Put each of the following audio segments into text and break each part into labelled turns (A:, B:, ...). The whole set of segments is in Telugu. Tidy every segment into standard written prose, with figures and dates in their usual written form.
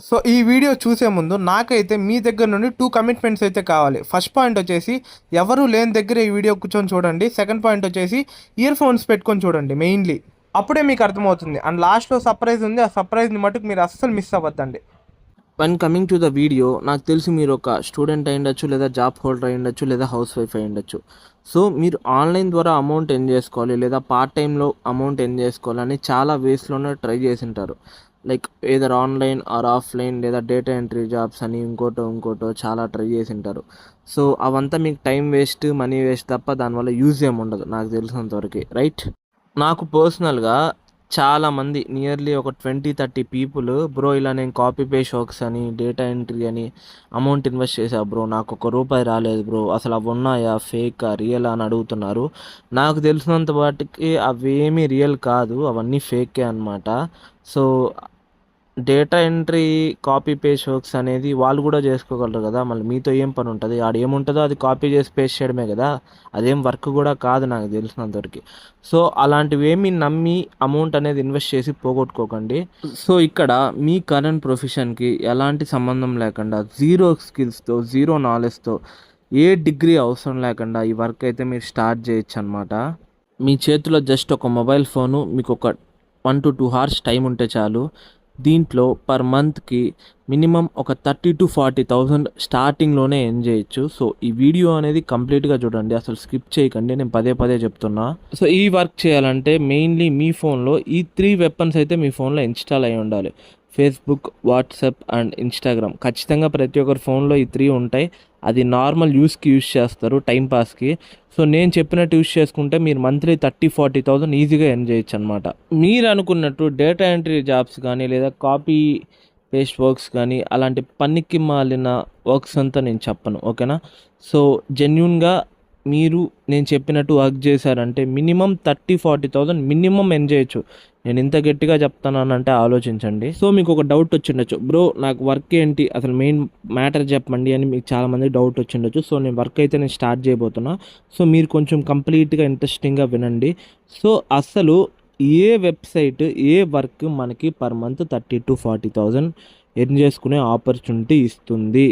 A: సో ఈ వీడియో చూసే ముందు నాకైతే మీ దగ్గర నుండి 2 కమిట్మెంట్స్ అయితే కావాలి. ఫస్ట్ పాయింట్ వచ్చేసి ఎవరు లేని దగ్గర ఈ వీడియో కూర్చొని చూడండి. సెకండ్ పాయింట్ వచ్చేసి ఇయర్ ఫోన్స్ పెట్టుకొని చూడండి మెయిన్లీ. అప్పుడే మీకు అర్థమవుతుంది. అండ్ లాస్ట్లో సర్ప్రైజ్ ఉంది. ఆ సర్ప్రైజ్ని మటుకు మీరు అస్సలు మిస్ అవ్వద్దండి.
B: One coming to the video, నాకు తెలిసి మీరు ఒక స్టూడెంట్ అయి ఉండొచ్చు, లేదా జాబ్ హోల్డర్ అయి ఉండొచ్చు, లేదా హౌస్ వైఫ్ అయి ఉండొచ్చు. సో మీరు ఆన్లైన్ ద్వారా అమౌంట్ ఎర్న్ చేసుకోవాలి, లేదా పార్ట్ టైంలో అమౌంట్ ఎర్న్ చేసుకోవాలని చాలా వేస్లోనే ట్రై చేసి ఉంటారు. Like either online or offline, లేదా డేటా ఎంట్రీ జాబ్స్ అని ఇంకోటో చాలా ట్రై చేసి ఉంటారు. సో అవంతా మీకు టైం వేస్ట్, మనీ వేస్ట్ తప్ప దానివల్ల యూజ్ ఏమి ఉండదు నాకు తెలిసినంతవరకు, రైట్? నాకు పర్సనల్గా చాలామంది నియర్లీ ఒక 20-30 పీపుల్, బ్రో ఇలా నేను కాపీ పేస్ట్ వర్క్స్ అని, డేటా ఎంట్రీ అని అమౌంట్ ఇన్వెస్ట్ చేశా బ్రో, నాకు ₹1 రాలేదు బ్రో, అసలు అవి ఉన్నాయా, ఫేకా, రియల్ అని అడుగుతున్నారు. నాకు తెలిసినంత వాటికి అవేమీ రియల్ కాదు, అవన్నీ ఫేకే అనమాట. So data entry, copy paste works అనేది వాళ్ళు కూడా చేసుకోగలరు కదా, మళ్ళీ మీతో ఏం పని ఉంటుంది? ఆడ ఏముంటుందో అది కాపీ చేసి పేస్ట్ చేయడమే కదా, అదేం వర్క్ కూడా కాదు నాకు తెలిసినంతవరకు. సో అలాంటివి ఏమి నమ్మి అమౌంట్ అనేది ఇన్వెస్ట్ చేసి పోగొట్టుకోకండి. సో ఇక్కడ మీ కరెంట్ ప్రొఫెషన్కి ఎలాంటి సంబంధం లేకుండా, జీరో స్కిల్స్తో, జీరో నాలెడ్జ్తో, ఏ డిగ్రీ అవసరం లేకుండా ఈ వర్క్ అయితే మీరు స్టార్ట్ చేయొచ్చు అనమాట. మీ చేతిలో జస్ట్ ఒక మొబైల్ ఫోను, మీకు ఒక 1 to 2 hours టైం ఉంటే చాలు. దీంట్లో పర్ మంత్కి మినిమం ఒక 30,000 to 40,000 స్టార్టింగ్లోనే ఎర్న్ చేయొచ్చు. సో ఈ వీడియో అనేది కంప్లీట్గా చూడండి, అసలు స్కిప్ చేయకండి, నేను పదే చెప్తున్నా. సో ఈ వర్క్ చేయాలంటే మెయిన్లీ మీ ఫోన్లో ఈ 3 వెపన్స్ అయితే మీ ఫోన్లో ఇన్స్టాల్ అయి ఉండాలి. Facebook, WhatsApp and Instagram. ఖచ్చితంగా ప్రతి ఒక్కరి ఫోన్లో ఈ 3 ఉంటాయి. అది నార్మల్ యూస్కి యూస్ చేస్తారు, టైంపాస్కి. సో నేను చెప్పినట్టు యూస్ చేసుకుంటే మీరు మంత్లీ 30,000-40,000 ఈజీగా ఎర్న్ చేయొచ్చు అనమాట. మీరు అనుకున్నట్టు డేటా ఎంట్రీ జాబ్స్ కానీ, లేదా కాపీ పేస్ట్ వర్క్స్ కానీ, అలాంటి పనికి మాలిన వర్క్స్ అంతా నేను చెప్పను, ఓకేనా? సో జెన్యున్గా మీరు నేను చెప్పినట్టు వర్క్ చేశారంటే మినిమం 30,000-40,000 మినిమం ఎర్న్ చేయొచ్చు. నేను ఇంత గట్టిగా చెప్తానంటే ఆలోచించండి. సో మీకు ఒక డౌట్ వచ్చిండొచ్చు, బ్రో నాకు వర్క్ ఏంటి, అసలు మెయిన్ మ్యాటర్ చెప్పండి అని మీకు చాలామంది డౌట్ వచ్చిండొచ్చు. సో నేను వర్క్ అయితే నేను స్టార్ట్ చేయబోతున్నా. సో మీరు కొంచెం కంప్లీట్గా ఇంట్రెస్టింగ్గా వినండి. సో అసలు ఏ వెబ్సైట్, ఏ వర్క్ మనకి పర్ మంత్ 30,000-40,000 ఎర్న్ చేసుకునే ఆపర్చునిటీ ఇస్తుంది?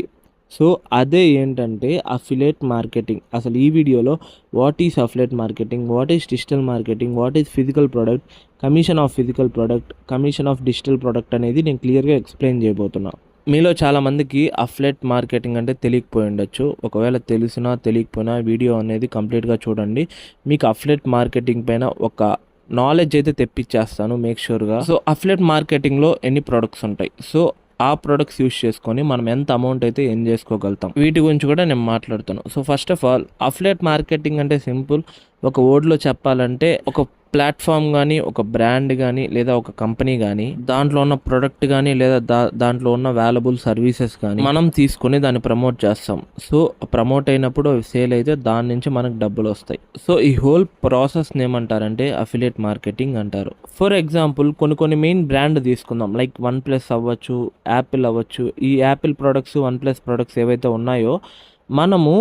B: సో అదే ఏంటంటే అఫిలియేట్ మార్కెటింగ్. అసలు ఈ వీడియోలో what is affiliate marketing, what is digital marketing, what is physical product, commission of physical product, commission of digital product అనేది నేను క్లియర్గా ఎక్స్ప్లెయిన్ చేయబోతున్నా. మీలో చాలామందికి అఫిలియేట్ మార్కెటింగ్ అంటే తెలియకపోయి ఉండొచ్చు. ఒకవేళ తెలిసినా తెలియకపోయినా వీడియో అనేది కంప్లీట్గా చూడండి. మీకు అఫిలియేట్ మార్కెటింగ్ పైన ఒక నాలెడ్జ్ అయితే తెప్పించేస్తాను మేక్ షూర్గా. సో అఫిలియేట్ మార్కెటింగ్లో ఎన్ని ప్రొడక్ట్స్ ఉంటాయి, సో ఆ ప్రొడక్ట్స్ యూస్ చేసుకొని మనం ఎంత అమౌంట్ అయితే ఎర్న్ చేసుకోగలుగుతాం, వీటి గురించి కూడా నేను మాట్లాడుతాను. So first of all affiliate marketing అంటే సింపుల్. ఒక వర్డ్లో చెప్పాలంటే ఒక ప్లాట్ఫామ్ కానీ, ఒక బ్రాండ్ కానీ, లేదా ఒక కంపెనీ కానీ, దాంట్లో ఉన్న ప్రొడక్ట్ కానీ, లేదా దాంట్లో ఉన్న వాల్యుబుల్ సర్వీసెస్ కానీ మనం తీసుకొని దాన్ని ప్రమోట్ చేస్తాం. సో ప్రమోట్ అయినప్పుడు అవి సేల్ అయితే దాని నుంచి మనకు డబ్బులు వస్తాయి. సో ఈ హోల్ ప్రాసెస్ని ఏమంటారంటే అఫిలియేట్ మార్కెటింగ్ అంటారు. ఫర్ ఎగ్జాంపుల్ కొన్ని మెయిన్ బ్రాండ్ తీసుకుందాం, లైక్ OnePlus అవ్వచ్చు, యాపిల్ అవ్వచ్చు. ఈ యాపిల్ ప్రొడక్ట్స్, OnePlus ప్రొడక్ట్స్ ఏవైతే ఉన్నాయో మనము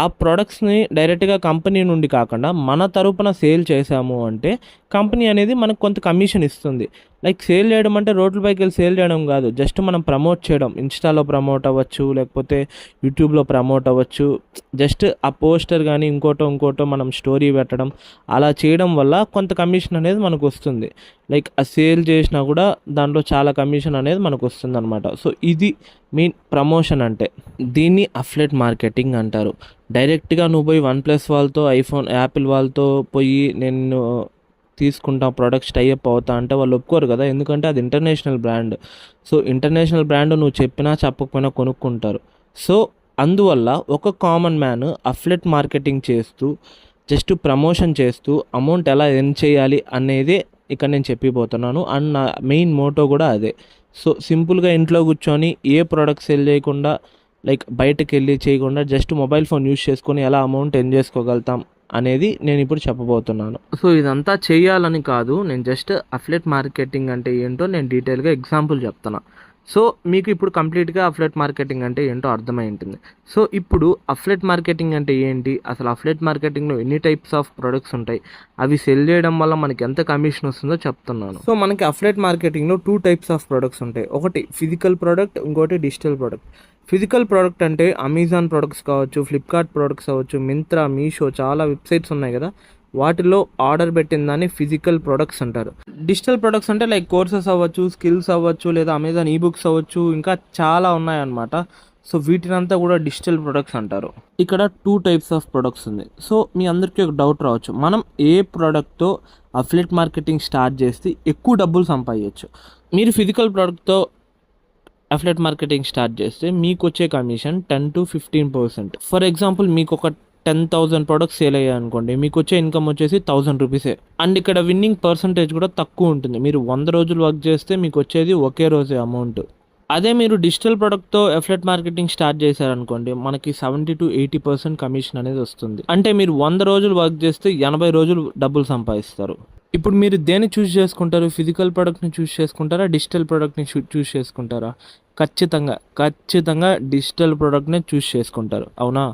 B: ఆ ప్రొడక్ట్స్ని డైరెక్ట్గా కంపెనీ నుండి కాకుండా మన తరపున సేల్ చేసాము అంటే కంపెనీ అనేది మనకు కొంత కమిషన్ ఇస్తుంది. లైక్ సేల్ చేయడం అంటే రోడ్లపైకి వెళ్ళి సేల్ చేయడం కాదు, జస్ట్ మనం ప్రమోట్ చేయడం. ఇన్స్టాలో ప్రమోట్ అవ్వచ్చు, లేకపోతే యూట్యూబ్లో ప్రమోట్ అవ్వచ్చు. జస్ట్ ఆ పోస్టర్ కానీ ఇంకోటో మనం స్టోరీ పెట్టడం, అలా చేయడం వల్ల కొంత కమిషన్ అనేది మనకు వస్తుంది. లైక్ ఆ సేల్ చేసినా కూడా దాంట్లో చాలా కమిషన్ అనేది మనకు వస్తుంది అనమాట. సో ఇది మెయిన్ ప్రమోషన్ అంటే. దీన్ని అఫిలియేట్ మార్కెటింగ్ అంటారు. డైరెక్ట్గా నువ్వు పోయి OnePlus వాళ్ళతో, యాపిల్ వాళ్ళతో పోయి నేను తీసుకుంటా ప్రొడక్ట్స్ టైఅప్ అవుతా అంటే వాళ్ళు ఒప్పుకోరు కదా, ఎందుకంటే అది international brand. So international brand నువ్వు చెప్పినా చెప్పకపోయినా కొనుక్కుంటారు. సో అందువల్ల ఒక కామన్ మ్యాన్ అఫిలియేట్ మార్కెటింగ్ చేస్తూ, జస్ట్ ప్రమోషన్ చేస్తూ అమౌంట్ ఎలా ఎర్న్ చేయాలి అనేది ఇక్కడ నేను చెప్పిపోతున్నాను. అండ్ నా మెయిన్ మోటో కూడా అదే. సో సింపుల్గా ఇంట్లో కూర్చొని ఏ ప్రోడక్ట్ సెల్ చేయకుండా, లైక్ బయటకు వెళ్ళి చేయకుండా, జస్ట్ మొబైల్ ఫోన్ యూస్ చేసుకొని ఎలా అమౌంట్ ఎర్న్ చేసుకోగలుగుతాం అనేది నేను ఇప్పుడు చెప్పబోతున్నాను. సో ఇదంతా చేయాలని కాదు, నేను జస్ట్ అఫిలియేట్ మార్కెటింగ్ అంటే ఏంటో నేను డీటెయిల్గా ఎగ్జాంపుల్ చెప్తున్నా. సో మీకు ఇప్పుడు కంప్లీట్గా అఫ్లెట్ మార్కెటింగ్ అంటే ఏంటో అర్థమై ఉంటుంది. సో ఇప్పుడు అఫ్లెట్ మార్కెటింగ్ అంటే ఏంటి, అసలు అఫ్లెట్ మార్కెటింగ్లో ఎన్ని టైప్స్ ఆఫ్ ప్రొడక్ట్స్ ఉంటాయి, అవి సెల్ చేయడం వల్ల మనకి ఎంత కమిషన్ వస్తుందో చెప్తున్నాను. సో మనకి అఫ్లెట్ మార్కెటింగ్లో 2 టైప్స్ ఆఫ్ ప్రొడక్ట్స్ ఉంటాయి. ఒకటి ఫిజికల్ ప్రోడక్ట్, ఇంకోటి డిజిటల్ ప్రోడక్ట్. ఫిజికల్ ప్రోడక్ట్ అంటే అమెజాన్ ప్రొడక్ట్స్ కావచ్చు, ఫ్లిప్కార్ట్ ప్రొడక్ట్స్ అవ్వచ్చు, మింత్రా, మీషో, చాలా వెబ్సైట్స్ ఉన్నాయి కదా, వాటిలో ఆర్డర్ పెట్టిన దాన్ని ఫిజికల్ ప్రొడక్ట్స్ అంటారు. డిజిటల్ ప్రొడక్ట్స్ అంటే లైక్ కోర్సెస్ అవ్వచ్చు, స్కిల్స్ అవ్వచ్చు, లేదా అమెజాన్ ఈబుక్స్ అవ్వచ్చు, ఇంకా చాలా ఉన్నాయన్నమాట. సో వీటినంతా కూడా డిజిటల్ ప్రొడక్ట్స్ అంటారు. ఇక్కడ 2 టైప్స్ ఆఫ్ ప్రొడక్ట్స్ ఉంది. సో మీ అందరికీ ఒక డౌట్ రావచ్చు, మనం ఏ ప్రోడక్ట్తో అఫ్లియేట్ మార్కెటింగ్ స్టార్ట్ చేస్తే ఎక్కువ డబ్బులు సంపాదించచ్చు. మీరు ఫిజికల్ ప్రోడక్ట్తో అఫ్లియేట్ మార్కెటింగ్ స్టార్ట్ చేస్తే మీకు వచ్చే కమిషన్ 10 to 15%. ఫర్ ఎగ్జాంపుల్ మీకు ఒక 10,000 ప్రొడక్ట్స్ సేల్ అయ్యాయి అనుకోండి, మీకు వచ్చే ఇన్కమ్ వచ్చేసి 1000 రూపీసే. అండ్ ఇక్కడ విన్నింగ్ పర్సంటేజ్ కూడా తక్కువ ఉంటుంది. మీరు 100 రోజులు వర్క్ చేస్తే మీకు వచ్చేది ఒకే రోజే అమౌంట్. అదే మీరు డిజిటల్ ప్రోడక్ట్తో అఫ్లియేట్ మార్కెటింగ్ స్టార్ట్ చేశారనుకోండి, మనకి 70 to 80% కమిషన్ అనేది వస్తుంది. అంటే మీరు 100 రోజులు వర్క్ చేస్తే 80 రోజులు డబ్బులు సంపాదిస్తారు. ఇప్పుడు మీరు దేన్ని చూస్ చేసుకుంటారు? ఫిజికల్ ప్రోడక్ట్ని చూస్ చేసుకుంటారా, డిజిటల్ ప్రోడక్ట్ని చూస్ చేసుకుంటారా? ఖచ్చితంగా డిజిటల్ ప్రోడక్ట్నే చూస్ చేసుకుంటారు, అవునా?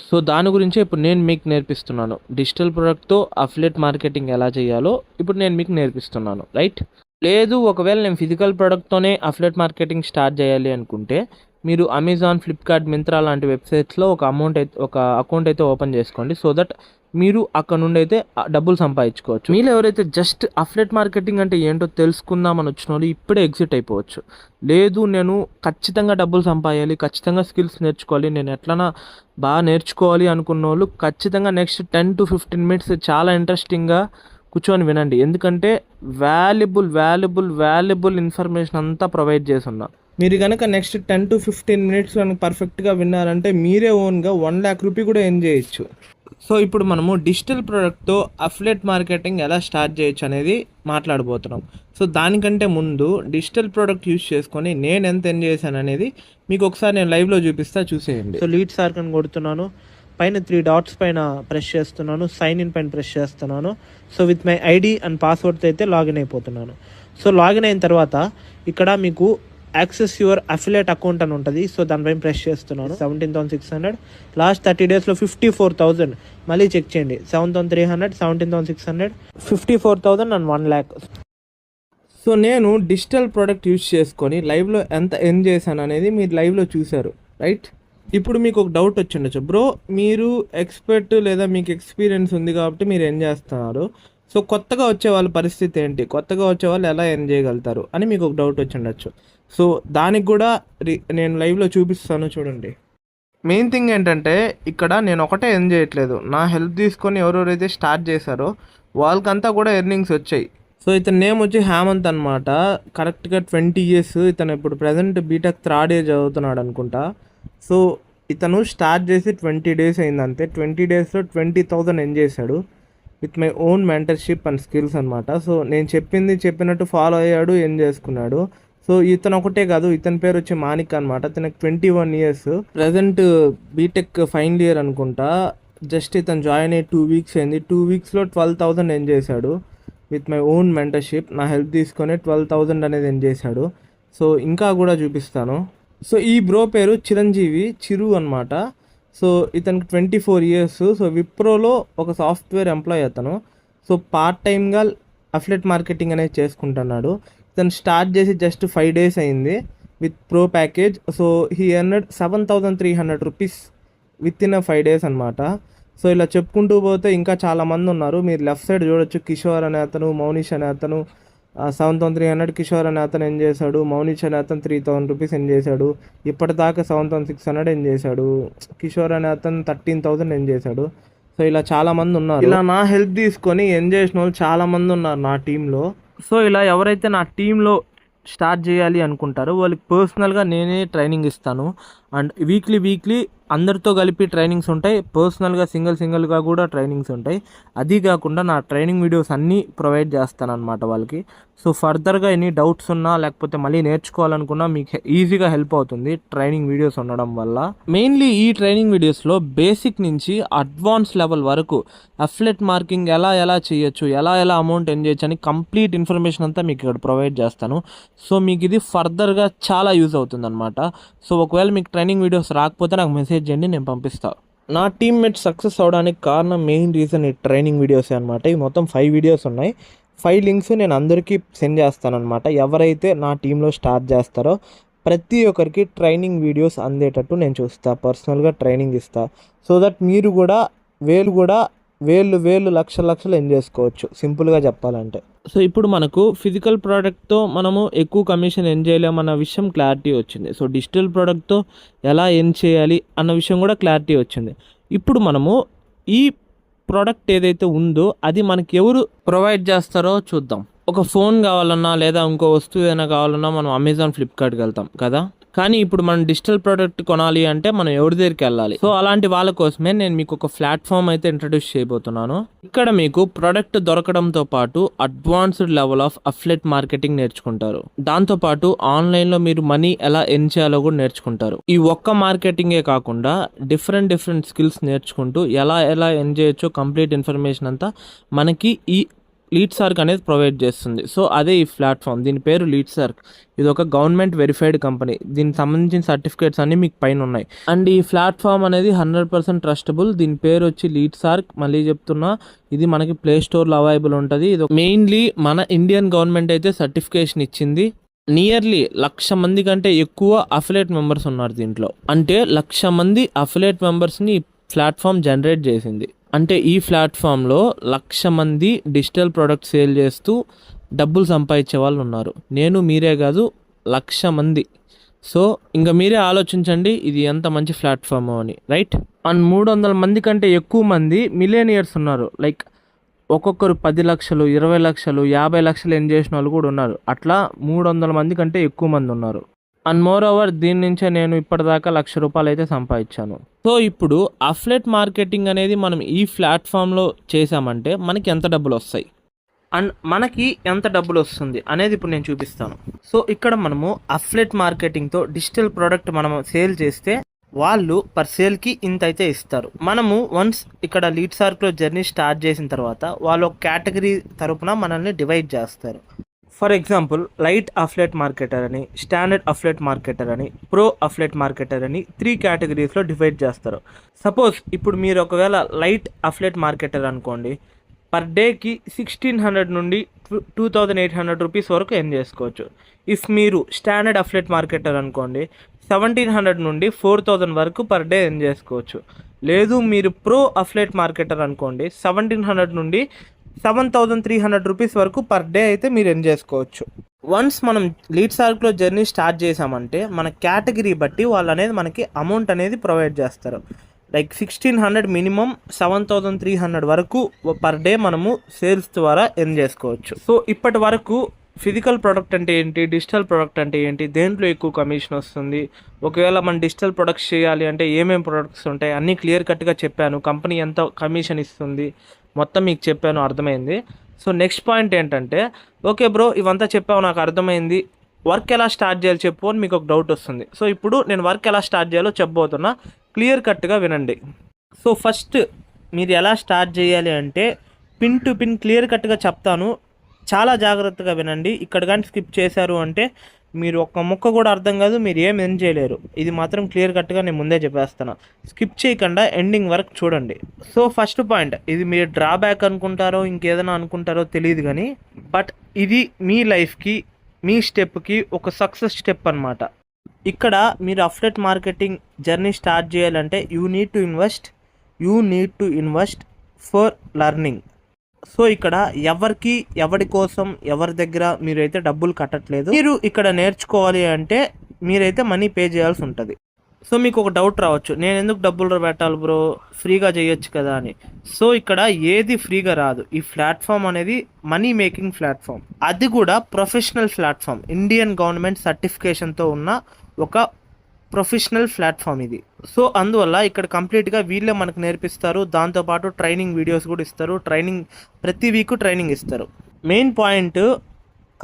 B: సో దాని గురించి ఇప్పుడు నేను మీకు నేర్పిస్తున్నాను. డిజిటల్ ప్రోడక్ట్తో అఫ్లియేట్ మార్కెటింగ్ ఎలా చేయాలో ఇప్పుడు నేను మీకు నేర్పిస్తున్నాను, రైట్? లేదు, ఒకవేళ నేను ఫిజికల్ ప్రోడక్ట్తోనే అఫ్లియేట్ మార్కెటింగ్ స్టార్ట్ చేయాలి అనుకుంటే మీరు అమెజాన్, ఫ్లిప్కార్ట్, మింత్రా లాంటి వెబ్సైట్స్లో ఒక అకౌంట్ అయితే ఓపెన్ చేసుకోండి. సో దట్ మీరు అక్కడ నుండి అయితే డబ్బులు సంపాదించుకోవచ్చు. మీరు ఎవరైతే జస్ట్ అఫ్లియేట్ మార్కెటింగ్ అంటే ఏంటో తెలుసుకుందామని వచ్చిన వాళ్ళు ఇప్పుడే ఎగ్జిట్ అయిపోవచ్చు. లేదు, నేను ఖచ్చితంగా డబ్బులు సంపాదించాలి, ఖచ్చితంగా స్కిల్స్ నేర్చుకోవాలి, నేను ఎట్లనా బాగా నేర్చుకోవాలి అనుకున్న వాళ్ళు ఖచ్చితంగా నెక్స్ట్ 10 to 15 minutes చాలా ఇంట్రెస్టింగ్గా కూర్చొని వినండి. ఎందుకంటే వాల్యుబుల్ ఇన్ఫర్మేషన్ అంతా ప్రొవైడ్ చేస్తున్నా. మీరు కనుక నెక్స్ట్ 10 to 15 minutes కనుక పర్ఫెక్ట్గా విన్నారంటే మీరే ఓన్గా 1 lakh రూపీ కూడా ఎర్న్ చేయొచ్చు. సో ఇప్పుడు మనము డిజిటల్ ప్రోడక్ట్తో అఫ్లియేట్ మార్కెటింగ్ ఎలా స్టార్ట్ చేయొచ్చు అనేది మాట్లాడబోతున్నాం. సో దానికంటే ముందు డిజిటల్ ప్రోడక్ట్ యూజ్ చేసుకొని నేను ఎంత ఎర్న్ చేశాను అనేది మీకు ఒకసారి నేను లైవ్లో చూసేయండి. సో లీడ్స్ ఆర్కన్ కొడుతున్నాను, పైన 3 dots పైన ప్రెస్ చేస్తున్నాను, సైన్ ఇన్ పైన ప్రెస్ చేస్తున్నాను. So with my ID and పాస్వర్డ్తో అయితే లాగిన్ అయిపోతున్నాను. సో లాగిన్ అయిన తర్వాత ఇక్కడ మీకు యాక్సెస్ యువర్ అఫిలియేట్ అకౌంట్ అని ఉంటుంది. సో దానిపైన ప్రెస్ చేస్తున్నాను. 17,600 లాస్ట్ 30 daysలో 54,000. మళ్ళీ చెక్ చేయండి, 7,300, 17,600, 54,000 అండ్ 1 lakh. సో నేను డిజిటల్ ప్రోడక్ట్ యూజ్ చేసుకొని లైవ్లో ఎంత ఎర్న్ చేశాను అనేది మీరు లైవ్లో చూశారు, రైట్? ఇప్పుడు మీకు ఒక డౌట్ వచ్చిండొచ్చు, బ్రో మీరు ఎక్స్పర్ట్ లేదా మీకు ఎక్స్పీరియన్స్ ఉంది కాబట్టి మీరు ఎర్న్ చేస్తున్నారు, సో కొత్తగా వచ్చే వాళ్ళ పరిస్థితి ఏంటి, కొత్తగా వచ్చే వాళ్ళు ఎలా ఎర్న్ చేయగలుగుతారు అని మీకు ఒక డౌట్ వచ్చిండొచ్చు. సో దానికి కూడా నేను లైవ్లో చూపిస్తాను, చూడండి. మెయిన్ థింగ్ ఏంటంటే ఇక్కడ నేను ఒకటే ఎర్న్ చేయట్లేదు, నా హెల్ప్ తీసుకొని ఎవరెవరైతే స్టార్ట్ చేశారో వాళ్ళకంతా కూడా ఎర్నింగ్స్ వచ్చాయి. సో ఇతని నేమ్ వచ్చి హేమంత్ అనమాట. కరెక్ట్గా 20 years. ఇతను ఇప్పుడు ప్రజెంట్ బీటెక్ 3rd year చదువుతున్నాడు అనుకుంటా. సో ఇతను స్టార్ట్ చేసి 20 days అయిందంతే. 20 daysలో 20,000 ఎర్న్ చేశాడు with my own mentorship and skills అనమాట. సో నేను చెప్పినట్టు ఫాలో అయ్యాడు, ఎర్న్ చేసుకున్నాడు. సో ఇతను ఒకటే కాదు, ఇతని పేరు వచ్చి మానిక్ అనమాట. ఇతనికి 21 years, present BTech final year అనుకుంటా. జస్ట్ ఇతను జాయిన్ అయ్యి 2 weeks అయింది. 2 weeksలో 12,000 ఎర్న్ చేశాడు విత్ మై ఓన్ మెంటర్షిప్. నా హెల్ప్ తీసుకొని 12,000 అనేది ఎర్న్ చేశాడు. సో ఇంకా కూడా చూపిస్తాను. సో ఈ బ్రో పేరు చిరు అనమాట. సో ఇతనికి 24 years. సో విప్రోలో ఒక సాఫ్ట్వేర్ ఎంప్లాయ్ అతను. సో పార్ట్ టైమ్గా అఫ్లియేట్ మార్కెటింగ్ అనేది చేసుకుంటున్నాడు. ఇతను స్టార్ట్ చేసి జస్ట్ 5 days అయింది with pro package. So he earned 7,300 rupees with in 5 days అనమాట. సో ఇలా చెప్పుకుంటూ పోతే ఇంకా చాలామంది ఉన్నారు. మీరు లెఫ్ట్ సైడ్ చూడొచ్చు, కిషోర్ అనే అతను, మౌనిష్ అనే అతను 7,300 కిషోర్ అనే అతను ఎర్న్ చేశాడు. మౌనిష్ అనే అతను 3,000 రూపీస్ ఎర్న్ చేశాడు. ఇప్పటిదాకా 7,600 ఎర్న్ చేశాడు. కిషోర్ అనే అతను 13,000 ఎర్న్ చేశాడు. సో ఇలా చాలామంది ఉన్నారు. ఇలా నా హెల్ప్ తీసుకొని ఎర్న్ చేసిన వాళ్ళు చాలామంది ఉన్నారు నా టీంలో. సో ఇలా ఎవరైతే నా టీంలో స్టార్ట్ చేయాలి అనుకుంటారో వాళ్ళకి పర్సనల్గా నేనే ట్రైనింగ్ ఇస్తాను. అండ్ వీక్లీ అందరితో కలిపి ట్రైనింగ్స్ ఉంటాయి, పర్సనల్గా సింగిల్గా కూడా ట్రైనింగ్స్ ఉంటాయి. అది కాకుండా నా ట్రైనింగ్ వీడియోస్ అన్నీ ప్రొవైడ్ చేస్తానన్నమాట వాళ్ళకి. సో ఫర్దర్గా ఎనీ డౌట్స్ ఉన్నా లేకపోతే మళ్ళీ నేర్చుకోవాలనుకున్నా మీకు ఈజీగా హెల్ప్ అవుతుంది ట్రైనింగ్ వీడియోస్ ఉండడం వల్ల. మెయిన్లీ ఈ ట్రైనింగ్ వీడియోస్లో బేసిక్ నుంచి అడ్వాన్స్ లెవెల్ వరకు అఫిలియేట్ మార్కెటింగ్ ఎలా చేయొచ్చు, ఎలా అమౌంట్ ఎర్న్ చేయొచ్చు అని కంప్లీట్ ఇన్ఫర్మేషన్ అంతా మీకు ఇక్కడ ప్రొవైడ్ చేస్తాను. సో మీకు ఇది ఫర్దర్గా చాలా యూజ్ అవుతుంది అనమాట. సో ఒకవేళ మీకు ట్రైనింగ్ వీడియోస్ రాకపోతే నాకు మెసేజ్ చేయండి, నేను పంపిస్తాను. నా టీమ్మేట్ సక్సెస్ అవడానికి కారణం మెయిన్ రీజన్ ఈ ట్రైనింగ్ వీడియోసే అనమాట. ఈ మొత్తం 5 వీడియోస్ ఉన్నాయి. 5 లింక్స్ నేను అందరికీ సెండ్ చేస్తానన్నమాట. ఎవరైతే నా టీంలో స్టార్ట్ చేస్తారో ప్రతి ఒక్కరికి ట్రైనింగ్ వీడియోస్ అందేటట్టు నేను చూస్తా, పర్సనల్గా ట్రైనింగ్ ఇస్తా. సో దట్ మీరు కూడా వేలు లక్షలు ఎర్న్ చేసుకోవచ్చు, సింపుల్గా చెప్పాలంటే. సో ఇప్పుడు మనకు ఫిజికల్ ప్రోడక్ట్తో మనము ఎక్కువ కమిషన్ ఎర్న్ చేయలేమన్న విషయం క్లారిటీ వచ్చింది. సో డిజిటల్ ప్రోడక్ట్తో ఎలా ఎర్న్ చేయాలి అన్న విషయం కూడా క్లారిటీ వచ్చింది. ఇప్పుడు మనము ఈ ప్రోడక్ట్ ఏదైతే ఉందో అది మనకి ఎవరు ప్రొవైడ్ చేస్తారో చూద్దాం. ఒక ఫోన్ కావాలన్నా లేదా ఇంకో వస్తువు ఏదైనా కావాలన్నా మనం అమెజాన్, ఫ్లిప్కార్ట్కి వెళ్తాం కదా. కానీ ఇప్పుడు మనం డిజిటల్ ప్రోడక్ట్ కొనాలి అంటే మనం ఎవరి దగ్గరికి వెళ్ళాలి. సో అలాంటి వాళ్ళ కోసమే నేను మీకు ఒక ప్లాట్ఫామ్ అయితే ఇంట్రడ్యూస్ చేయబోతున్నాను. ఇక్కడ మీకు ప్రోడక్ట్ దొరకడంతో పాటు advanced level of affiliate marketing నేర్చుకుంటారు. దాంతోపాటు ఆన్లైన్లో మీరు మనీ ఎలా ఎర్న్ చేయాలో కూడా నేర్చుకుంటారు. ఈ ఒక్క మార్కెటింగే కాకుండా డిఫరెంట్ స్కిల్స్ నేర్చుకుంటూ ఎలా ఎర్న్ చేయొచ్చో కంప్లీట్ ఇన్ఫర్మేషన్ అంతా మనకి ఈ లీడ్సార్క్ అనేది ప్రొవైడ్ చేస్తుంది. సో అదే ఈ ప్లాట్ఫామ్, దీని పేరు లీడ్సార్క్. ఇది ఒక గవర్నమెంట్ వెరిఫైడ్ కంపెనీ. దీనికి సంబంధించిన సర్టిఫికేట్స్ అన్ని మీకు పైన ఉన్నాయి. అండ్ ఈ ప్లాట్ఫామ్ అనేది 100% ట్రస్టబుల్. దీని పేరు వచ్చి లీడ్సార్క్. మళ్ళీ చెప్తున్నా, ఇది మనకి ప్లే స్టోర్లో అవైలబుల్ ఉంటుంది. ఇది మెయిన్లీ మన ఇండియన్ గవర్నమెంట్ అయితే సర్టిఫికేషన్ ఇచ్చింది. నియర్లీ 1,00,000 మంది కంటే ఎక్కువ అఫిలియేట్ మెంబర్స్ ఉన్నారు దీంట్లో. అంటే 1,00,000 మంది అఫిలియేట్ మెంబర్స్ని ఈ ప్లాట్ఫామ్ జనరేట్ చేసింది. అంటే ఈ ప్లాట్ఫామ్లో 1,00,000 మంది డిజిటల్ ప్రోడక్ట్ సేల్ చేస్తూ డబ్బులు సంపాదించే వాళ్ళు ఉన్నారు. మీరే కాదు, 1,00,000 మంది. సో ఇంకా మీరే ఆలోచించండి ఇది ఎంత మంచి ప్లాట్ఫామ్ అని, రైట్? అండ్ 300 మంది కంటే ఎక్కువ మంది మిలియనియర్స్ ఉన్నారు. లైక్ ఒక్కొక్కరు 10 లక్షలు, 20 లక్షలు, 50 లక్షలు ఎర్న్ చేసిన వాళ్ళు కూడా ఉన్నారు. అట్లా 300 మంది కంటే ఎక్కువ మంది ఉన్నారు. అండ్ మోర్ ఓవర్ దీని నుంచే నేను ఇప్పటిదాకా ₹1,00,000 అయితే సంపాదించాను. సో ఇప్పుడు అఫిలియేట్ మార్కెటింగ్ అనేది మనం ఈ ప్లాట్ఫామ్లో చేసామంటే మనకి ఎంత డబ్బులు వస్తాయి అండ్ మనకి ఎంత డబ్బులు వస్తుంది అనేది ఇప్పుడు నేను చూపిస్తాను. సో ఇక్కడ మనము అఫిలియేట్ మార్కెటింగ్తో డిజిటల్ ప్రోడక్ట్ మనం సేల్ చేస్తే వాళ్ళు పర్ సేల్కి ఇంత అయితే ఇస్తారు. మనము వన్స్ ఇక్కడ లీడ్సార్క్లో జర్నీ స్టార్ట్ చేసిన తర్వాత వాళ్ళు ఒక కేటగిరీ తరపున మనల్ని డివైడ్ చేస్తారు. For example light affiliate marketer అని, స్టాండర్డ్ అఫిలియేట్ మార్కెటర్ అని, ప్రో అఫిలియేట్ మార్కెటర్ అని 3 కేటగిరీస్లో డివైడ్ చేస్తారు. సపోజ్ ఇప్పుడు మీరు ఒకవేళ లైట్ అఫిలియేట్ మార్కెటర్ అనుకోండి, పర్ డేకి 1,600 నుండి 2,800 రూపీస్ వరకు ఎర్న్ చేసుకోవచ్చు. ఇఫ్ మీరు స్టాండర్డ్ అఫిలియేట్ మార్కెటర్ అనుకోండి, 1,700 నుండి 4,000 వరకు పర్ డే ఎర్న్ చేసుకోవచ్చు. లేదు మీరు ప్రో అఫిలియేట్ మార్కెటర్ అనుకోండి, 1,700 నుండి 7,300 రూపీస్ వరకు పర్ డే అయితే మీరు ఎర్న్ చేసుకోవచ్చు. వన్స్ మనం లీడ్సార్క్లో జర్నీ స్టార్ట్ చేసామంటే మన కేటగిరీ బట్టి వాళ్ళు అనేది మనకి అమౌంట్ అనేది ప్రొవైడ్ చేస్తారు. లైక్ 1,600 మినిమం 7,300 వరకు పర్ డే మనము సేల్స్ ద్వారా ఎర్న్ చేసుకోవచ్చు. సో ఇప్పటి వరకు ఫిజికల్ ప్రోడక్ట్ అంటే ఏంటి, డిజిటల్ ప్రోడక్ట్ అంటే ఏంటి, దేంట్లో ఎక్కువ కమిషన్ వస్తుంది, ఒకవేళ మనం డిజిటల్ ప్రొడక్ట్స్ చేయాలి అంటే ఏమేమి ప్రొడక్ట్స్ ఉంటాయి అన్నీ క్లియర్ కట్గా చెప్పాను. కంపెనీ ఎంత కమిషన్ ఇస్తుంది మొత్తం మీకు చెప్పాను, అర్థమైంది. సో నెక్స్ట్ పాయింట్ ఏంటంటే, ఓకే బ్రో ఇవంతా చెప్పావు నాకు అర్థమైంది, వర్క్ ఎలా స్టార్ట్ చేయాలి చెప్పు అని మీకు ఒక డౌట్ వస్తుంది. సో ఇప్పుడు నేను వర్క్ ఎలా స్టార్ట్ చేయాలో చెప్పబోతున్నా, క్లియర్ కట్గా వినండి. సో ఫస్ట్ మీరు ఎలా స్టార్ట్ చేయాలి అంటే పిన్ టు పిన్ క్లియర్ కట్గా చెప్తాను, చాలా జాగ్రత్తగా వినండి. ఇక్కడ కానీ స్కిప్ చేశారు అంటే మీరు ఒక్క ముక్క కూడా అర్థం కాదు, మీరు ఏం ఎర్న్ చేయలేరు. ఇది మాత్రం క్లియర్ కట్గా నేను ముందే చెప్పేస్తాను, స్కిప్ చేయకుండా ఎండింగ్ వరకు చూడండి. సో ఫస్ట్ పాయింట్, ఇది మీరు డ్రాబ్యాక్ అనుకుంటారో ఇంకేదైనా అనుకుంటారో తెలియదు కానీ, బట్ ఇది మీ లైఫ్కి మీ స్టెప్కి ఒక సక్సెస్ స్టెప్ అనమాట. ఇక్కడ మీరు అఫిలియేట్ మార్కెటింగ్ జర్నీ స్టార్ట్ చేయాలంటే you need to invest for learning. So ఇక్కడ ఎవరి కోసం ఎవరి దగ్గర మీరైతే డబ్బులు కట్టట్లేదు. మీరు ఇక్కడ నేర్చుకోవాలి అంటే మీరైతే మనీ పే చేయాల్సి ఉంటుంది. సో మీకు ఒక డౌట్ రావచ్చు, నేను ఎందుకు డబ్బులు పెట్టాలి బ్రో, ఫ్రీగా చేయొచ్చు కదా అని. సో ఇక్కడ ఏది ఫ్రీగా రాదు. ఈ ప్లాట్ఫామ్ అనేది మనీ మేకింగ్ ప్లాట్ఫామ్, అది కూడా ప్రొఫెషనల్ ప్లాట్ఫామ్, ఇండియన్ గవర్నమెంట్ సర్టిఫికేషన్తో ఉన్న ఒక
A: ప్రొఫెషనల్ ప్లాట్ఫామ్ ఇది. సో అందువల్ల ఇక్కడ కంప్లీట్గా వీళ్ళే మనకు నేర్పిస్తారు. దాంతోపాటు ట్రైనింగ్ వీడియోస్ కూడా ఇస్తారు. ప్రతి వీక్ ట్రైనింగ్ ఇస్తారు. మెయిన్ పాయింట్,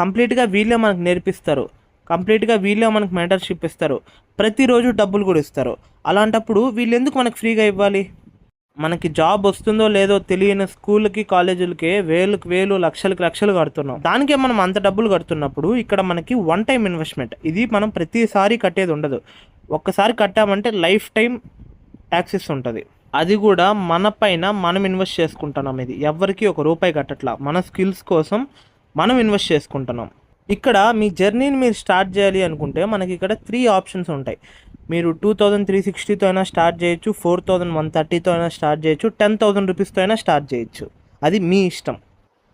A: కంప్లీట్గా వీళ్ళే మనకు నేర్పిస్తారు, కంప్లీట్గా వీళ్ళే మనకు మెంటర్షిప్ ఇస్తారు, ప్రతిరోజు డబ్బులు కూడా ఇస్తారు. అలాంటప్పుడు వీళ్ళు ఎందుకు మనకు ఫ్రీగా ఇవ్వాలి? మనకి జాబ్ వస్తుందో లేదో తెలియని స్కూల్కి కాలేజీలకి వేలు లక్షలు కడుతున్నాం. దానికే మనం అంత డబ్బులు కడుతున్నప్పుడు ఇక్కడ మనకి వన్ టైం ఇన్వెస్ట్మెంట్. ఇది మనం ప్రతిసారి కట్టేది ఉండదు. ఒక్కసారి కట్టామంటే లైఫ్ టైం యాక్సెస్ ఉంటుంది. అది కూడా మన పైన మనం ఇన్వెస్ట్ చేసుకుంటున్నాం. ఇది ఎవరికి ₹1 కట్టట్లా, మన స్కిల్స్ కోసం మనం ఇన్వెస్ట్ చేసుకుంటున్నాం. ఇక్కడ మీ జర్నీని మీరు స్టార్ట్ చేయాలి అనుకుంటే మనకి ఇక్కడ 3 ఆప్షన్స్ ఉంటాయి. మీరు 2360తో అయినా స్టార్ట్ చేయొచ్చు, 4130తో అయినా స్టార్ట్ చేయొచ్చు, 10,000 రూపీస్తో అయినా స్టార్ట్ చేయొచ్చు. అది మీ ఇష్టం.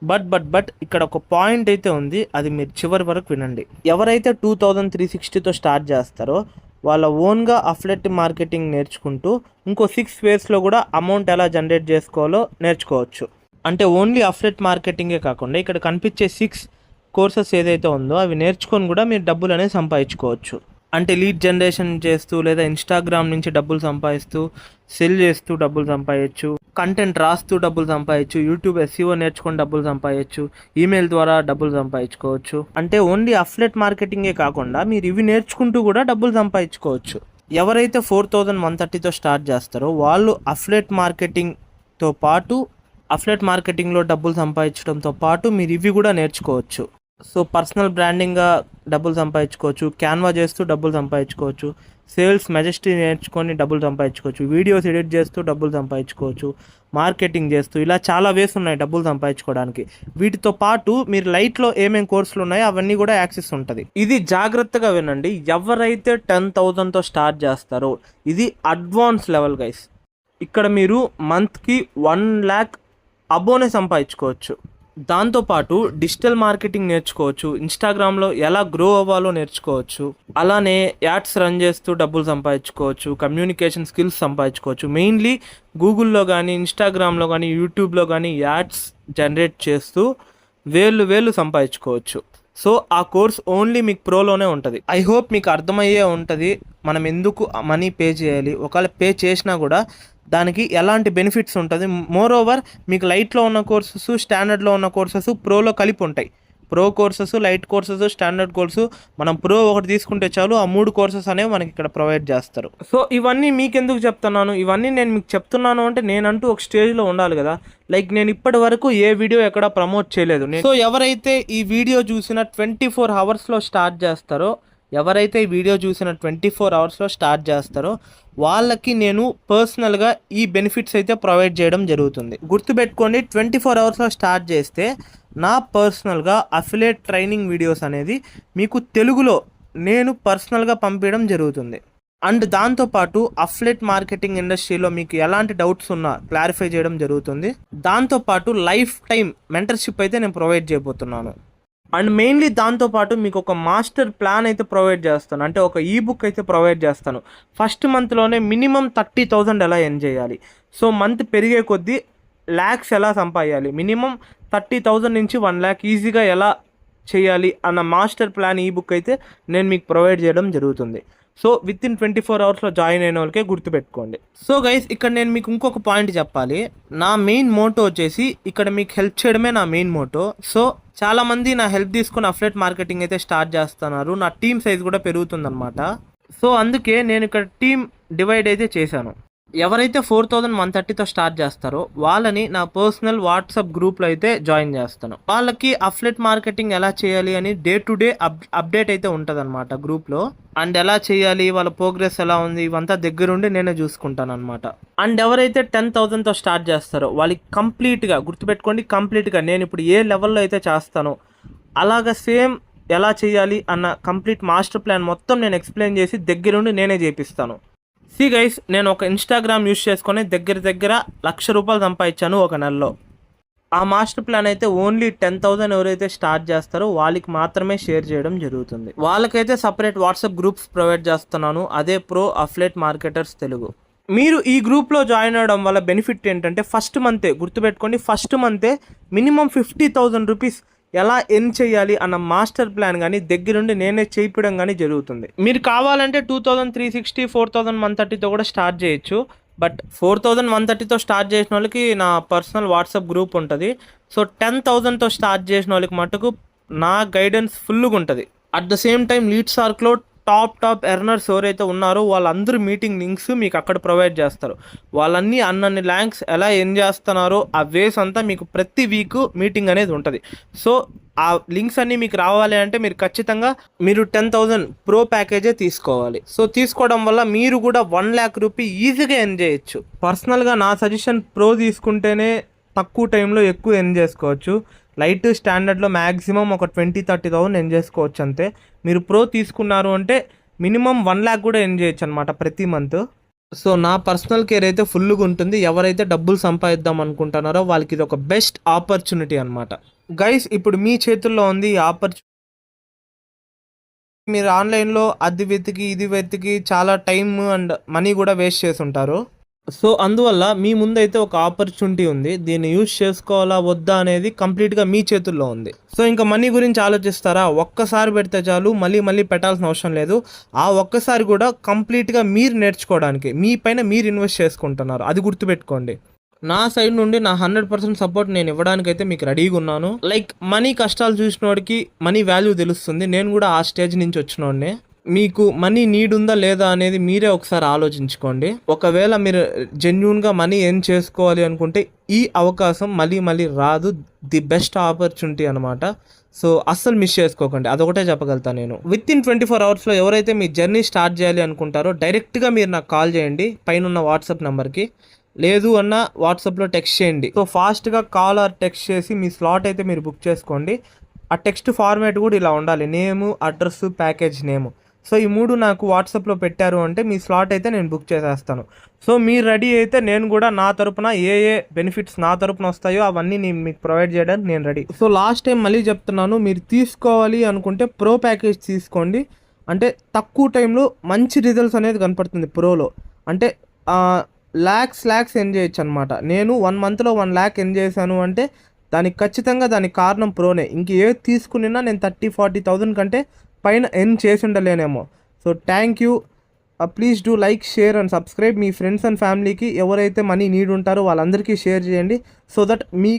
A: బట్ ఇక్కడ ఒక పాయింట్ అయితే ఉంది, అది మీరు చివరి వరకు వినండి. ఎవరైతే 2360తో స్టార్ట్ చేస్తారో వాళ్ళ ఓన్గా అఫిలియేట్ మార్కెటింగ్ నేర్చుకుంటూ ఇంకో 6 వేస్లో కూడా అమౌంట్ ఎలా జనరేట్ చేసుకోవాలో నేర్చుకోవచ్చు. అంటే ఓన్లీ అఫిలియేట్ మార్కెటింగే కాకుండా ఇక్కడ కనిపించే 6 కోర్సెస్ ఏదైతే ఉందో అవి నేర్చుకొని కూడా మీరు డబ్బులు అనేది సంపాదించుకోవచ్చు. అంటే లీడ్ జనరేషన్ చేస్తూ, లేదా ఇన్స్టాగ్రామ్ నుంచి డబ్బులు సంపాదిస్తూ, సెల్ చేస్తూ డబ్బులు సంపాదించు, కంటెంట్ రాస్తూ డబ్బులు సంపాదించు, యూట్యూబ్ SEO నేర్చుకొని డబ్బులు సంపాదించు, ఈమెయిల్ ద్వారా డబ్బులు సంపాదించుకోవచ్చు. అంటే ఓన్లీ అఫిలియేట్ మార్కెటింగే కాకుండా మీరు ఇవి నేర్చుకుంటూ కూడా డబ్బులు సంపాదించుకోవచ్చు. ఎవరైతే 4130తో స్టార్ట్ చేస్తారో వాళ్ళు అఫిలియేట్ మార్కెటింగ్లో డబ్బులు సంపాదించడంతో పాటు మీరు ఇవి కూడా నేర్చుకోవచ్చు. సో పర్సనల్ బ్రాండింగ్గా డబ్బులు సంపాదించుకోవచ్చు, క్యాన్వా చేస్తూ డబ్బులు సంపాదించుకోవచ్చు, సేల్స్ మెజెస్టీ నేర్చుకొని డబ్బులు సంపాదించుకోవచ్చు, వీడియోస్ ఎడిట్ చేస్తూ డబ్బులు సంపాదించుకోవచ్చు, మార్కెటింగ్ చేస్తూ, ఇలా చాలా వేస్ ఉన్నాయి డబ్బులు సంపాదించుకోవడానికి. వీటితో పాటు మీరు లైట్లో ఏమేమి కోర్సులు ఉన్నాయో అవన్నీ కూడా యాక్సెస్ ఉంటుంది. ఇది జాగ్రత్తగా వినండి. ఎవరైతే 10,000తో స్టార్ట్ చేస్తారో ఇది అడ్వాన్స్ లెవెల్ గైస్. ఇక్కడ మీరు మంత్కి 1 lakh అబోనే సంపాదించుకోవచ్చు. దాంతోపాటు డిజిటల్ మార్కెటింగ్ నేర్చుకోవచ్చు, ఇన్స్టాగ్రామ్లో ఎలా గ్రో అవ్వాలో నేర్చుకోవచ్చు, అలానే యాడ్స్ రన్ చేస్తూ డబ్బులు సంపాదించుకోవచ్చు, కమ్యూనికేషన్ స్కిల్స్ సంపాదించుకోవచ్చు. మెయిన్లీ గూగుల్లో కానీ, ఇన్స్టాగ్రామ్లో కానీ, యూట్యూబ్లో కానీ యాడ్స్ జనరేట్ చేస్తూ వేలు సంపాదించుకోవచ్చు. సో ఆ కోర్స్ ఓన్లీ మీకు ప్రోలోనే ఉంటుంది. ఐ హోప్ మీకు అర్థమయ్యే ఉంటుంది మనం ఎందుకు మనీ పే చేయాలి, ఒకవేళ పే చేసినా కూడా దానికి ఎలాంటి బెనిఫిట్స్ ఉంటుంది. మోర్ ఓవర్ మీకు లైట్లో ఉన్న కోర్సెస్, స్టాండర్డ్లో ఉన్న కోర్సెస్, ప్రోలో కలిపి ఉంటాయి. Pro courses, light courses, standard course. మనం ప్రో ఒకటి తీసుకుంటే చాలు, ఆ 3 కోర్సెస్ అనేవి మనకి ఇక్కడ ప్రొవైడ్ చేస్తారు. సో ఇవన్నీ మీకెందుకు చెప్తున్నాను, ఇవన్నీ నేను మీకు చెప్తున్నాను అంటే నేనంటూ ఒక స్టేజ్లో ఉండాలి కదా. లైక్ నేను ఇప్పటి వరకు ఏ వీడియో ఎక్కడ ప్రమోట్ చేయలేదు. సో ఎవరైతే ఈ వీడియో చూసిన 24 అవర్స్లో స్టార్ట్ చేస్తారో, వాళ్ళకి నేను పర్సనల్గా ఈ బెనిఫిట్స్ అయితే ప్రొవైడ్ చేయడం జరుగుతుంది. గుర్తుపెట్టుకోండి, 24 అవర్స్లో స్టార్ట్ చేస్తే నా పర్సనల్గా అఫిలియేట్ ట్రైనింగ్ వీడియోస్ అనేది మీకు తెలుగులో నేను పర్సనల్గా పంపించడం జరుగుతుంది. అండ్ దాంతోపాటు అఫిలియేట్ మార్కెటింగ్ ఇండస్ట్రీలో మీకు ఎలాంటి డౌట్స్ ఉన్నా క్లారిఫై చేయడం జరుగుతుంది. దాంతోపాటు లైఫ్ టైం మెంటర్షిప్ అయితే నేను ప్రొవైడ్ చేయబోతున్నాను. అండ్ మెయిన్లీ దాంతోపాటు మీకు ఒక మాస్టర్ ప్లాన్ అయితే ప్రొవైడ్ చేస్తాను. అంటే ఒక ఈబుక్ అయితే ప్రొవైడ్ చేస్తాను. ఫస్ట్ మంత్లోనే మినిమం 30,000 ఎలా ఎర్న్ చేయాలి, సో మంత్ పెరిగే కొద్దీ ల్యాక్స్ ఎలా సంపాదించాలి, మినిమం 30,000 నుంచి 1 lakh ఈజీగా ఎలా చేయాలి అన్న మాస్టర్ ప్లాన్ ఈబుక్ అయితే నేను మీకు ప్రొవైడ్ చేయడం జరుగుతుంది. సో విత్ ఇన్ 24 అవర్స్లో జాయిన్ అయిన వాళ్ళకే గుర్తుపెట్టుకోండి. సో గైస్, ఇక్కడ నేను మీకు ఇంకొక పాయింట్ చెప్పాలి. నా మెయిన్ మోటో వచ్చేసి ఇక్కడ మీకు హెల్ప్ చేయడమే నా మెయిన్ మోటో. సో చాలామంది నా హెల్ప్ తీసుకుని అఫిలియేట్ మార్కెటింగ్ అయితే స్టార్ట్ చేస్తున్నారు. నా టీమ్ సైజ్ కూడా పెరుగుతుందన్నమాట. సో అందుకే నేను ఇక్కడ టీమ్ డివైడ్ అయితే చేశాను. ఎవరైతే 4130తో స్టార్ట్ చేస్తారో వాళ్ళని నా పర్సనల్ వాట్సాప్ గ్రూప్లో అయితే జాయిన్ చేస్తాను. వాళ్ళకి అఫిలియేట్ మార్కెటింగ్ ఎలా చేయాలి అని డే టు డే అప్డేట్ అయితే ఉంటుంది అనమాట గ్రూప్లో. అండ్ ఎలా చేయాలి, వాళ్ళ ప్రోగ్రెస్ ఎలా ఉంది, ఇవంతా దగ్గరుండి నేనే చూసుకుంటాను అనమాట. అండ్ ఎవరైతే 10,000తో స్టార్ట్ చేస్తారో వాళ్ళకి కంప్లీట్గా గుర్తుపెట్టుకోండి, కంప్లీట్గా నేను ఇప్పుడు ఏ లెవెల్లో అయితే చేస్తానో అలాగా సేమ్ ఎలా చేయాలి అన్న కంప్లీట్ మాస్టర్ ప్లాన్ మొత్తం నేను ఎక్స్ప్లెయిన్ చేసి దగ్గరుండి నేనే చేపిస్తాను. గైస్, నేను ఒక ఇన్స్టాగ్రామ్ యూస్ చేసుకొని దగ్గర ₹1,00,000 సంపాదించాను ఒక నెలలో. ఆ మాస్టర్ ప్లాన్ అయితే ఓన్లీ 10,000 ఎవరైతే స్టార్ట్ చేస్తారో వాళ్ళకి మాత్రమే షేర్ చేయడం జరుగుతుంది. వాళ్ళకైతే సపరేట్ వాట్సాప్ గ్రూప్స్ ప్రొవైడ్ చేస్తున్నాను. అదే ప్రో అఫిలియేట్ మార్కెటర్స్ తెలుగు. మీరు ఈ గ్రూప్లో జాయిన్ అవ్వడం వల్ల బెనిఫిట్ ఏంటంటే ఫస్ట్ మంతే గుర్తుపెట్టుకోండి, ఫస్ట్ మంతే మినిమం 50,000 రూపీస్ ఎలా ఎర్న్ చేయాలి అన్న మాస్టర్ ప్లాన్ కానీ దగ్గరుండి నేనే చేయించడం కానీ జరుగుతుంది. మీరు కావాలంటే 2360 4130తో కూడా స్టార్ట్ చేయొచ్చు. బట్ 4130తో స్టార్ట్ చేసిన వాళ్ళకి నా పర్సనల్ వాట్సాప్ గ్రూప్ ఉంటుంది. సో 10,000తో స్టార్ట్ చేసిన వాళ్ళకి మటుకు నా గైడెన్స్ ఫుల్గా ఉంటుంది. At the same time leads ఆర్క్లో టాప్ ఎర్నర్స్ ఎవరైతే ఉన్నారో వాళ్ళందరూ మీటింగ్ లింక్స్ మీకు అక్కడ ప్రొవైడ్ చేస్తారు. వాళ్ళన్నీ అన్నన్ని ల్యాంక్స్ ఎలా ఎర్న్ చేస్తున్నారో ఆ వేస్ అంతా మీకు ప్రతి వీక్ మీటింగ్ అనేది ఉంటుంది. సో ఆ లింక్స్ అన్నీ మీకు రావాలి అంటే మీరు ఖచ్చితంగా 10,000 ప్రో ప్యాకేజే తీసుకోవాలి. సో తీసుకోవడం వల్ల మీరు కూడా 1 lakh రూపీ ఈజీగా ఎర్న్ చేయొచ్చు. పర్సనల్గా నా సజెషన్ ప్రో తీసుకుంటేనే తక్కువ టైంలో ఎక్కువ ఎర్న్ చేసుకోవచ్చు. లైట్ స్టాండర్డ్లో మ్యాక్సిమం ఒక 20-30,000 ఎర్న్ చేసుకోవచ్చు అంతే. మీరు ప్రో తీసుకున్నారు అంటే మినిమం 1 lakh కూడా ఎర్న్ చేయొచ్చు అనమాట ప్రతి మంత్. సో నా పర్సనల్ కేర్ అయితే ఫుల్గా ఉంటుంది. ఎవరైతే డబ్బులు సంపాదిద్దాం అనుకుంటున్నారో వాళ్ళకి ఇది ఒక బెస్ట్ ఆపర్చునిటీ అనమాట. గైస్ ఇప్పుడు మీ చేతుల్లో ఉంది ఈ ఆపర్చునిటీ. మీరు ఆన్లైన్లో అది వెతికి ఇది వెతికి చాలా టైం అండ్ మనీ కూడా వేస్ట్ చేసి ఉంటారు. సో అందువల్ల మీ ముందైతే ఒక ఆపర్చునిటీ ఉంది. దీన్ని యూజ్ చేసుకోవాలా వద్దా అనేది కంప్లీట్గా మీ చేతుల్లో ఉంది. సో ఇంకా మనీ గురించి ఆలోచిస్తారా? ఒక్కసారి పెడితే చాలు, మళ్ళీ పెట్టాల్సిన అవసరం లేదు. ఆ ఒక్కసారి కూడా కంప్లీట్గా మీరు నేర్చుకోవడానికి మీ పైన మీరు ఇన్వెస్ట్ చేసుకుంటున్నారు, అది గుర్తుపెట్టుకోండి. నా సైడ్ నుండి నా 100% సపోర్ట్ నేను ఇవ్వడానికైతే మీకు రెడీగా ఉన్నాను. లైక్ మనీ కష్టాలు చూసినోడికి మనీ వాల్యూ తెలుస్తుంది. నేను కూడా ఆ స్టేజ్ నుంచి వచ్చినోడినే. మీకు మనీ నీడ్ ఉందా లేదా అనేది మీరే ఒకసారి ఆలోచించుకోండి. ఒకవేళ మీరు జెన్యూన్గా మనీ ఎర్న్ చేసుకోవాలి అనుకుంటే ఈ అవకాశం మళ్ళీ రాదు. ది బెస్ట్ ఆపర్చునిటీ అనమాట. సో అస్సలు మిస్ చేసుకోకండి, అదొకటే చెప్పగలుగుతాను నేను. విత్ ఇన్ 24 అవర్స్లో ఎవరైతే మీ జర్నీ స్టార్ట్ చేయాలి అనుకుంటారో డైరెక్ట్గా మీరు నాకు కాల్ చేయండి పైన వాట్సాప్ నెంబర్కి. లేదు అన్న వాట్సాప్లో టెక్స్ట్ చేయండి. సో ఫాస్ట్గా కాల్ ఆర్ టెక్స్ట్ చేసి మీ స్లాట్ అయితే మీరు బుక్ చేసుకోండి. ఆ టెక్స్ట్ ఫార్మాట్ కూడా ఇలా ఉండాలి: నేము, అడ్రస్, ప్యాకేజ్ నేము. సో ఈ 3 నాకు వాట్సాప్లో పెట్టారు అంటే మీ స్లాట్ అయితే నేను బుక్ చేసేస్తాను. సో మీరు రెడీ అయితే నేను కూడా నా తరపున ఏ బెనిఫిట్స్ నా తరపున వస్తాయో అవన్నీ నేను మీకు ప్రొవైడ్ చేయడానికి నేను రెడీ. సో లాస్ట్ టైం మళ్ళీ చెప్తున్నాను, మీరు తీసుకోవాలి అనుకుంటే ప్రో ప్యాకేజ్ తీసుకోండి. అంటే తక్కువ టైంలో మంచి రిజల్ట్స్ అనేది కనపడుతుంది ప్రోలో. అంటే ల్యాక్స్ ఎర్న్ చేయొచ్చు అనమాట. నేను 1 monthలో 1 lakh ఎర్న్ చేశాను అంటే దానికి ఖచ్చితంగా దానికి కారణం ప్రోనే. ఇంక ఏది తీసుకున్నా నేను 30-40,000 కంటే పైన ఎర్న్ చేసి ఉండలేనేమో. So thank you. Please do like, share and subscribe. మీ ఫ్రెండ్స్ అండ్ ఫ్యామిలీకి ఎవరైతే మనీ నీడ్ ఉంటారో వాళ్ళందరికీ షేర్ చేయండి. So that me